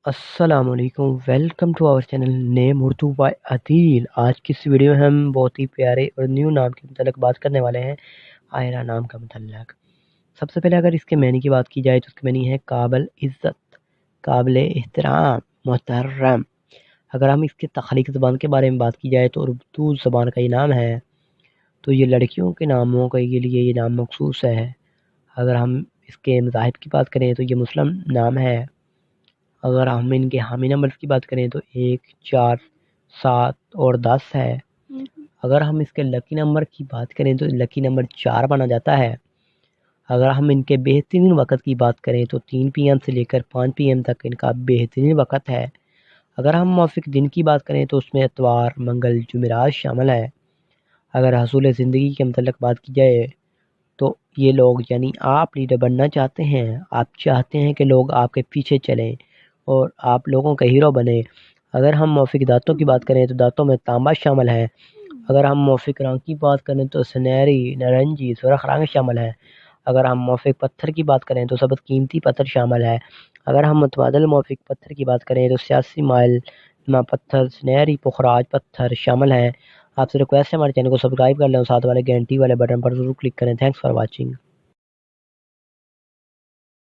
السلام علیکم، welcome to our channel name Urdu by Adeel. آج کی اس ویڈیو میں ہم بہت ہی پیارے اور نیو نام کے متعلق بات کرنے والے ہیں، آئرہ نام کا متعلق۔ سب سے پہلے اگر اس کے معنی کی بات کی جائے تو اس کے معنی ہے قابل عزت، قابل احترام، محترم۔ اگر ہم اس کے تخلیق زبان کے بارے میں بات کی جائے تو اردو زبان کا یہ نام ہے، تو یہ لڑکیوں کے ناموں کے لیے یہ نام مخصوص ہے۔ اگر ہم اس کے مذاہب کی بات کریں تو یہ مسلم نام ہے۔ اگر ہم ان کے حامی نمبرز کی بات کریں تو 1، 4، 7 اور 10 ہے۔ اگر ہم اس کے لکی نمبر کی بات کریں تو لکی نمبر 4 بنا جاتا ہے۔ اگر ہم ان کے بہترین وقت کی بات کریں تو 3 PM سے لے کر 5 PM تک ان کا بہترین وقت ہے۔ اگر ہم موافق دن کی بات کریں تو اس میں اتوار، منگل، جمعرات شامل ہے۔ اگر حصول زندگی کے متعلق بات کی جائے تو یہ لوگ یعنی آپ لیڈر بننا چاہتے ہیں، آپ چاہتے ہیں کہ لوگ آپ کے پیچھے چلیں اور آپ لوگوں کا ہیرو بنے۔ اگر ہم موافق دانتوں کی بات کریں تو دانتوں میں تانبا شامل ہے۔ اگر ہم موافق رنگ کی بات کریں تو سنہری، نارنجی، سرخ رنگ شامل ہے۔ اگر ہم موافق پتھر کی بات کریں تو سبز قیمتی پتھر شامل ہے۔ اگر ہم متبادل موافق پتھر کی بات کریں تو سیاسی مائل نما پتھر، سنہری پخراج پتھر شامل ہیں۔ آپ سے ریکویسٹ ہے ہمارے چینل کو سبسکرائب کر لیں اور ساتھ والے گھنٹی والے بٹن پر ضرور کلک کریں۔ Thanks for watching.